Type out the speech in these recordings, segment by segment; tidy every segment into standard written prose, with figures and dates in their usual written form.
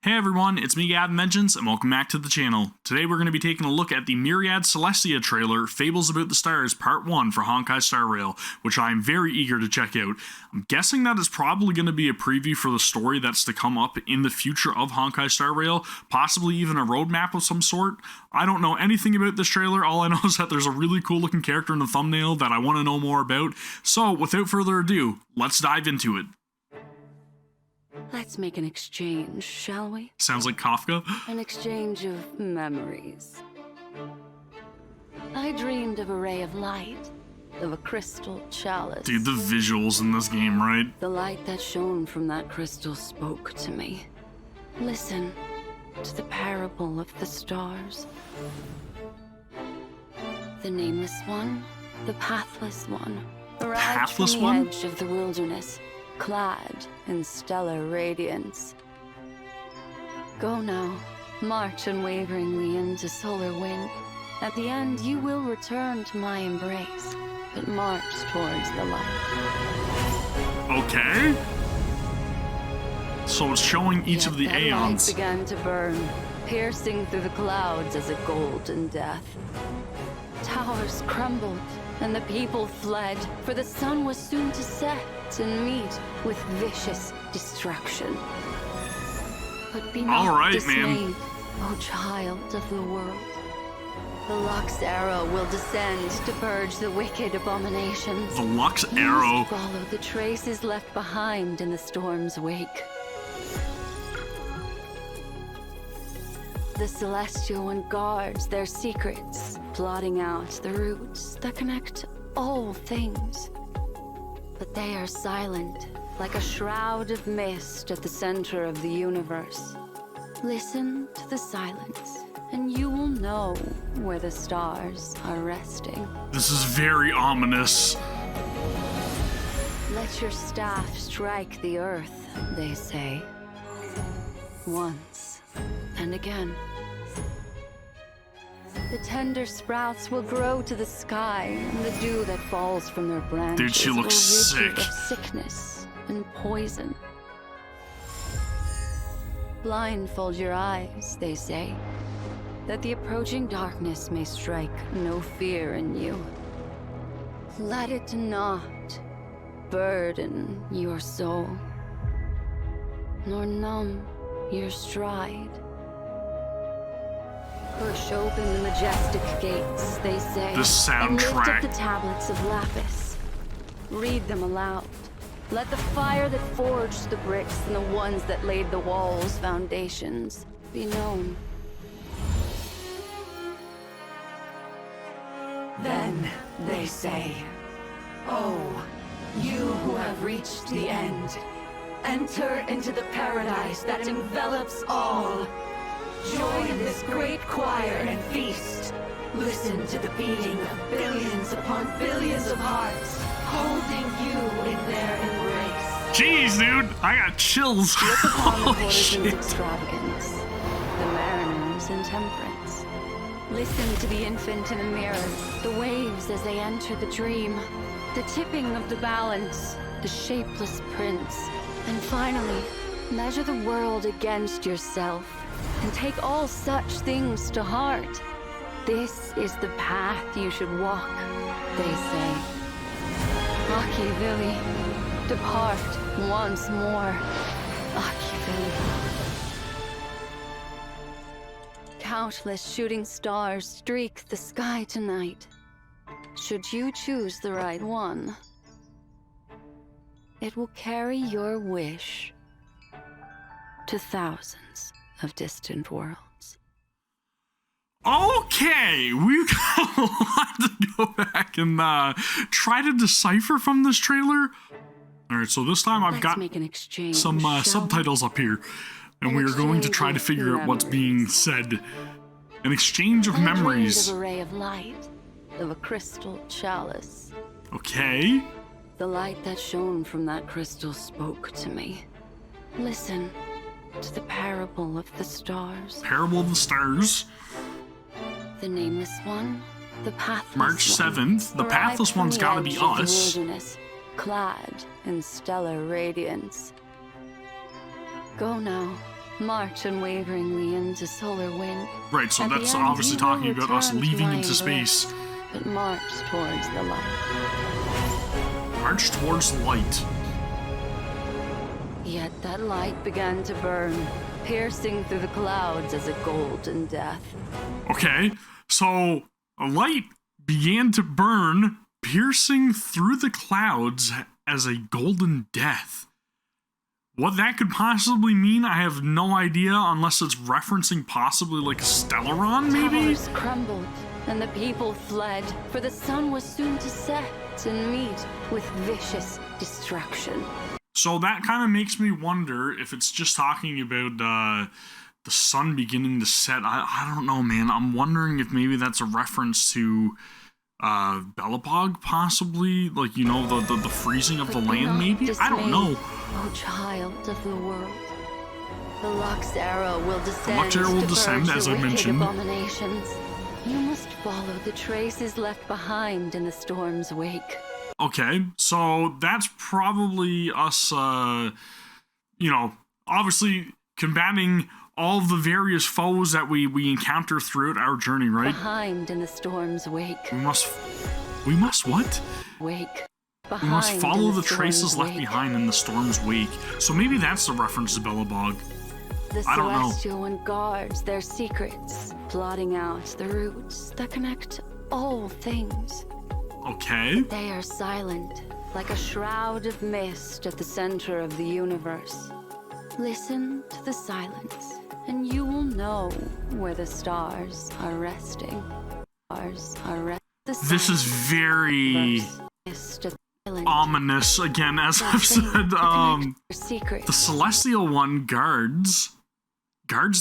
Hey everyone, it's me Gavin and welcome back to the channel. Today we're going to be taking a look at the Myriad Celestia trailer, Fables About the Stars Part 1 for Honkai Star Rail, which I'm very eager to check out. I'm guessing that is probably going to be a preview for the story that's to come up in the future of Honkai Star Rail, possibly even a roadmap of some sort. I don't know anything about this trailer, all I know is that there's a really cool looking character in the thumbnail that I want to know more about, so without further ado, let's dive into it. Let's make an exchange, shall we? Sounds like Kafka. An exchange of memories. I dreamed of a ray of light, of a crystal chalice. Dude, the visuals in this game, right? The light that shone from that crystal spoke to me. Listen to the parable of the stars. The nameless one, the pathless one, arrived from the edge of the wilderness, clad in stellar radiance. Go now, march unwaveringly into solar wind. At the end, you will return to my embrace, but march towards the light. Okay. So it's showing each of the aeons. Light began to burn, piercing through the clouds as a golden death. Towers crumbled, and the people fled, for the sun was soon to set and meet with vicious destruction. But be not dismayed, O child of the world. The Lux Arrow will descend to purge the wicked abominations. The Lux Arrow. Follow the traces left behind in the storm's wake. The Celestial One guards their secrets, plotting out the roots that connect all things. But they are silent, like a shroud of mist at the center of the universe. Listen to the silence, and you will know where the stars are resting. This is very ominous. Let your staff strike the earth, they say. Once and again. The tender sprouts will grow to the sky, and the dew that falls from their branches Dude, she looks sick. Of sickness and poison. Blindfold your eyes, they say, that the approaching darkness may strike no fear in you. Let it not burden your soul, nor numb your stride. Push open the majestic gates, they say, the soundtrack. And lift up the tablets of lapis. Read them aloud. Let the fire that forged the bricks and the ones that laid the walls' foundations be known. Then they say, "Oh, you who have reached the end, enter into the paradise that envelops all. Join this great choir and feast. Listen to the beating of billions upon billions of hearts, holding you in their embrace." Jeez, dude, I got chills. Look upon the poison's extravagance, the mariner's intemperance. Listen to the infant in the mirror, the waves as they enter the dream, the tipping of the balance, the shapeless prince, and finally, measure the world against yourself. And take all such things to heart. This is the path you should walk, they say. Machiavelli, depart once more. Machiavelli. Countless shooting stars streak the sky tonight. Should you choose the right one, it will carry your wish to thousands of distant worlds. Okay, we've got a lot to go back and try to decipher from this trailer. Alright, so this time I've got some subtitles up here, and we are going to try to figure out what's being said. An exchange of memories. Of a ray of light, of a crystal chalice. Okay. The light that shone from that crystal spoke to me. Listen to the parable of the stars. Parable of the Stars. The nameless one, the pathless March 7th. The pathless one's gotta be us. Wilderness, clad in stellar radiance. Go now, march unwaveringly into solar wind. Right, so At the that's end, obviously you talking will about us return to leaving my into embrace, space. but march towards the light. March towards light. Yet that light began to burn, piercing through the clouds as a golden death. Okay, so a light began to burn, piercing through the clouds as a golden death. What that could possibly mean, I have no idea, unless it's referencing possibly like a Stellaron, maybe? Towers crumbled, and the people fled, for the sun was soon to set and meet with vicious destruction. So that kind of makes me wonder if it's just talking about the sun beginning to set. I don't know, man. I'm wondering if maybe that's a reference to Belobog, possibly, like, you know, the freezing of the land, maybe. I don't know. Oh, child of the world, the Lux Arrow will descend. Lux Arrow will to descend, purge as the I wicked mentioned. Abominations. You must follow the traces left behind in the storm's wake. Okay, so that's probably us, you know, obviously combating all the various foes that we encounter throughout our journey, right? Behind in the storm's wake. We must what? Wake. We must Behind follow in the traces storm's left wake. behind in the storm's wake. So maybe that's the reference to Belobog. The I don't know. Celestial One guards their secrets, plotting out the roots that connect all things. Okay. They are silent, like a shroud of mist at the center of the universe. Listen to the silence, and you will know where the stars are resting. Stars are resting. This is very ominous, again, as I've said. The Celestial One guards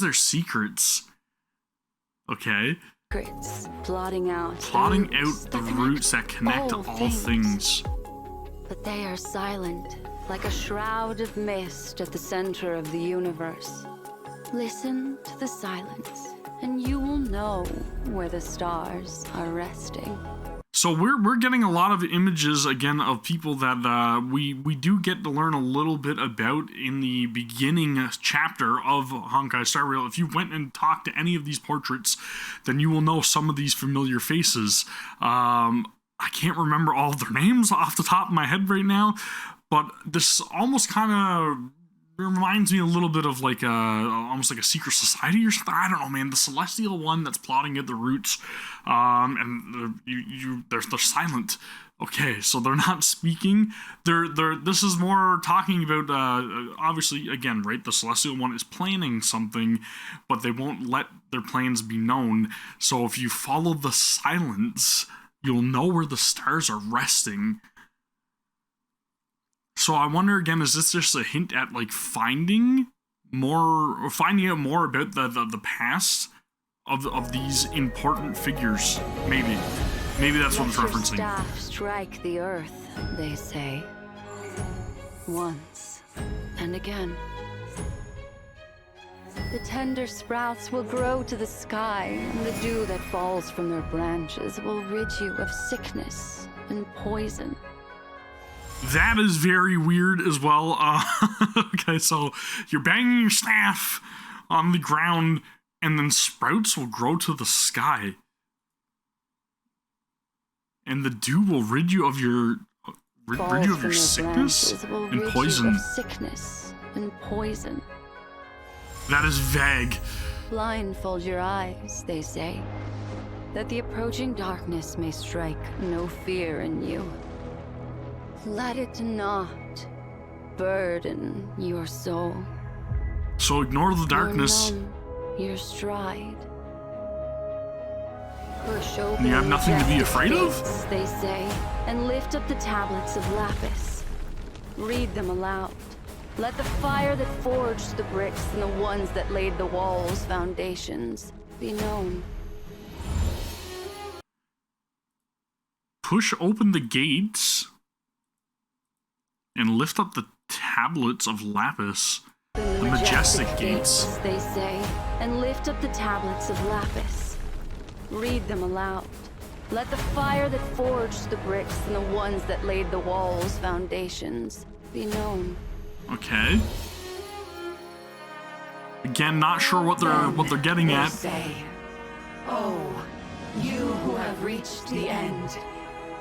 their secrets. Okay. Secrets, plotting out the roots that connect all things. But they are silent, like a shroud of mist at the center of the universe. Listen to the silence, and you will know where the stars are resting. So we're getting a lot of images, again, of people that we do get to learn a little bit about in the beginning chapter of Honkai Star Rail. If you went and talked to any of these portraits, then you will know some of these familiar faces. I can't remember all of their names off the top of my head right now, but this almost kind of reminds me a little bit of like almost like a secret society or something. I don't know, man. The Celestial One that's plotting at the roots, and they're silent. Okay, so they're not speaking. This is more talking about obviously, again, right? The Celestial One is planning something, but they won't let their plans be known. So if you follow the silence, you'll know where the stars are resting. So I wonder, again, is this just a hint at like finding out more about the past of these important figures? Maybe that's what it's Let your referencing. staff strike the earth, they say. Once and again. The tender sprouts will grow to the sky, and the dew that falls from their branches will rid you of sickness and poison. That is very weird as well. Okay, so you're banging your staff on the ground, and then sprouts will grow to the sky. And the dew will rid you of your sickness and poison. Sickness and poison. That is vague. Blindfold your eyes, they say, that the approaching darkness may strike no fear in you. Let it not burden your soul. So ignore the darkness. Your stride. Push open You have nothing to be majestic afraid of? gates, they say, and lift up the tablets of lapis. Read them aloud. Let the fire that forged the bricks and the ones that laid the walls' foundations be known. Push open the gates and lift up the tablets of lapis. The majestic gates. They say, and lift up the tablets of lapis. Read them aloud. Let the fire that forged the bricks and the ones that laid the walls' foundations be known. Okay. Again, not sure what they're getting they at. Say, oh, you who have reached the end,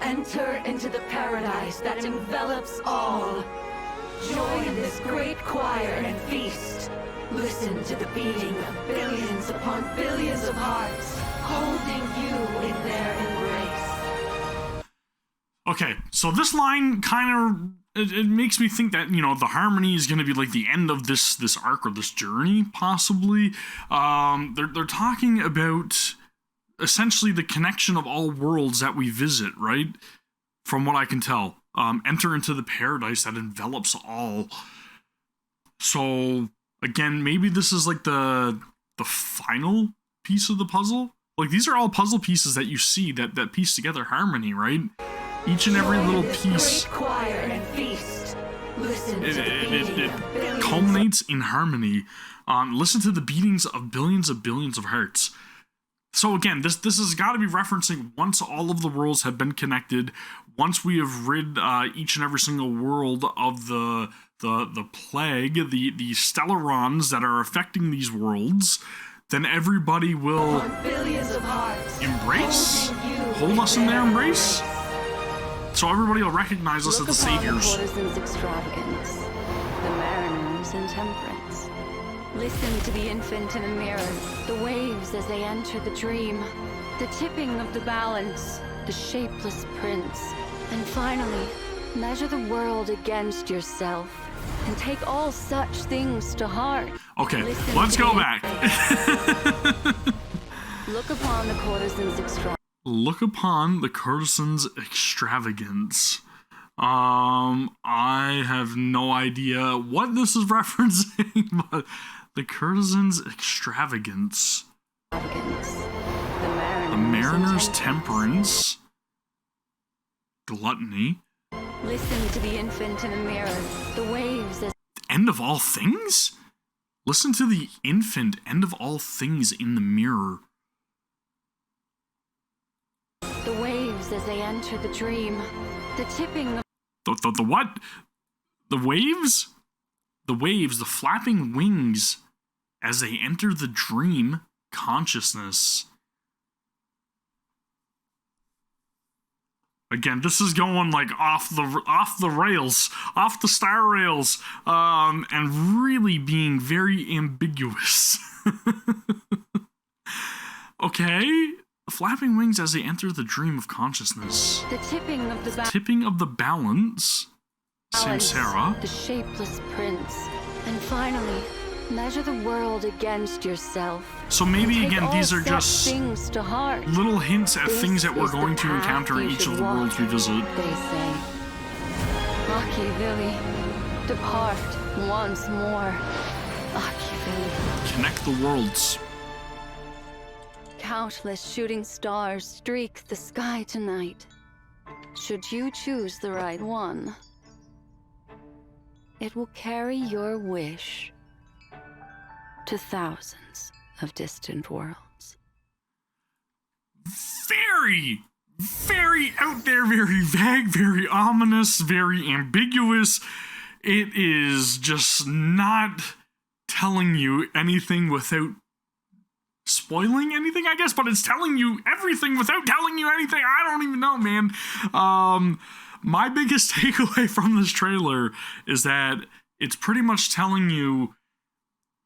enter into the paradise that envelops all. Join this great choir and feast. Listen to the beating of billions upon billions of hearts, holding you in their embrace. Okay, so this line kind of it makes me think that, you know, the harmony is going to be like the end of this arc or this journey, possibly. They're talking about essentially the connection of all worlds that we visit, right? From what I can tell. Enter into the paradise that envelops all. So, again, maybe this is like the final piece of the puzzle. Like, these are all puzzle pieces that you see that piece together harmony, right? Each and every little piece, it culminates in harmony. Listen to the beatings of billions of hearts. So again, this has got to be referencing once all of the worlds have been connected, once we have rid each and every single world of the plague, the stellarons that are affecting these worlds, then everybody will embrace, hold us in their embrace. So everybody will recognize us as the saviors. Look upon the courtesan's extravagance, the mariner's intemperance. Listen to the infant in the mirror, the waves as they enter the dream, the tipping of the balance, the shapeless prince, and finally, measure the world against yourself, and take all such things to heart. Okay, Listen let's to go the back. Look upon the courtesan's extravagance. Look upon the courtesan's extravagance. I have no idea what this is referencing, but the courtesan's extravagance. The mariner's temperance. Gluttony. Listen to the infant in the mirror, the waves as End of all things? Listen to the infant end of all things in the mirror. the waves as they enter the dream, the tipping of The what? The waves? The waves, the flapping wings as they enter the dream consciousness. Again, this is going like off the rails, off the star rails, and really being very ambiguous. Okay, flapping wings as they enter the dream of consciousness. the tipping of the Tipping of the balance, balance, samsara. the shapeless prince, and finally, measure the world against yourself. So maybe Take again, all these are such just things to heart. little hints at This things that we're is the going to path encounter in you each should of the walk, worlds we visit. They say, Machiavelli, depart once more. Machiavelli. Connect the worlds. Countless shooting stars streak the sky tonight. Should you choose the right one, it will carry your wish to thousands of distant worlds. Very, very out there, very vague, very ominous, very ambiguous. It is just not telling you anything without spoiling anything, I guess, but it's telling you everything without telling you anything. I don't even know, man. My biggest takeaway from this trailer is that it's pretty much telling you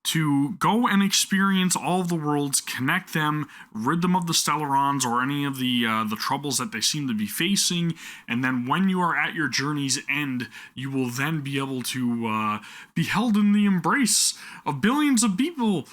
to go and experience all of the worlds, connect them, rid them of the stellarons or any of the troubles that they seem to be facing, and then when you are at your journey's end, you will then be able to be held in the embrace of billions of people.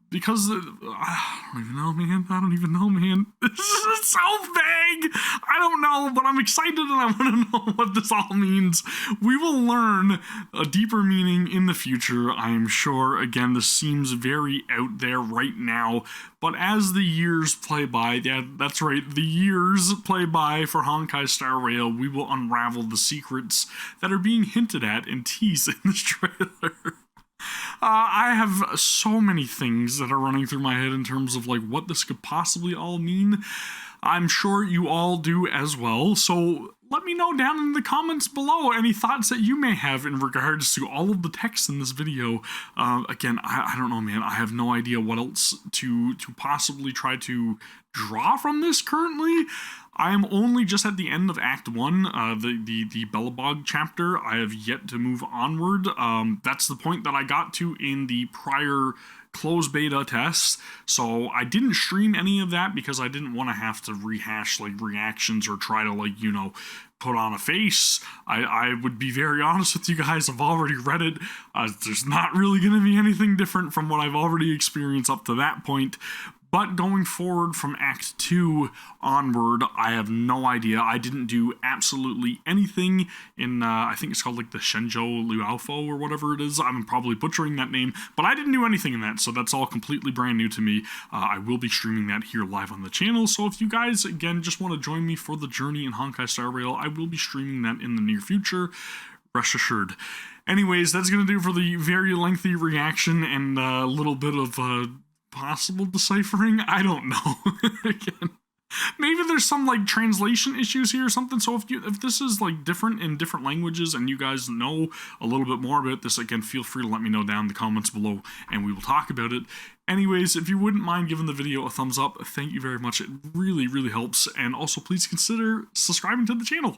Because I don't even know, man. I don't even know, man. This is so vague. I don't know, but I'm excited and I want to know what this all means. We will learn a deeper meaning in the future, I am sure. Again, this seems very out there right now, but as the years play by, yeah, that's right, the years play by for Honkai Star Rail, we will unravel the secrets that are being hinted at and teased in this trailer. I have so many things that are running through my head in terms of like what this could possibly all mean. I'm sure you all do as well. So let me know down in the comments below any thoughts that you may have in regards to all of the text in this video. Again, I don't know, man. I have no idea what else to possibly try to draw from this currently. I am only just at the end of Act 1, the Bellabog chapter. I have yet to move onward. That's the point that I got to in the prior closed beta test, so I didn't stream any of that because I didn't want to have to rehash like reactions or try to like, you know, put on a face. I would be very honest with you guys, I've already read it. There's not really going to be anything different from what I've already experienced up to that point. But going forward from Act 2 onward, I have no idea. I didn't do absolutely anything in, I think it's called like the Shenzhou Luaofo or whatever it is. I'm probably butchering that name, but I didn't do anything in that, so that's all completely brand new to me. I will be streaming that here live on the channel, so if you guys, again, just want to join me for the journey in Honkai Star Rail, I will be streaming that in the near future. Rest assured. Anyways, that's going to do for the very lengthy reaction and a little bit of possible deciphering. I don't know. Again, maybe there's some like translation issues here or something. So if this is like different in different languages and you guys know a little bit more about this, again, feel free to let me know down in the comments below and we will talk about it. Anyways, if you wouldn't mind giving the video a thumbs up, thank you very much. It really, really helps. And also please consider subscribing to the channel.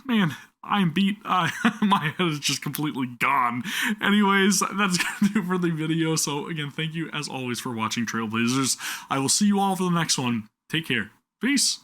Man, I'm beat. My head is just completely gone. Anyways, that's gonna do for the video. So again, thank you as always for watching, Trailblazers. I will see you all for the next one. Take care. Peace.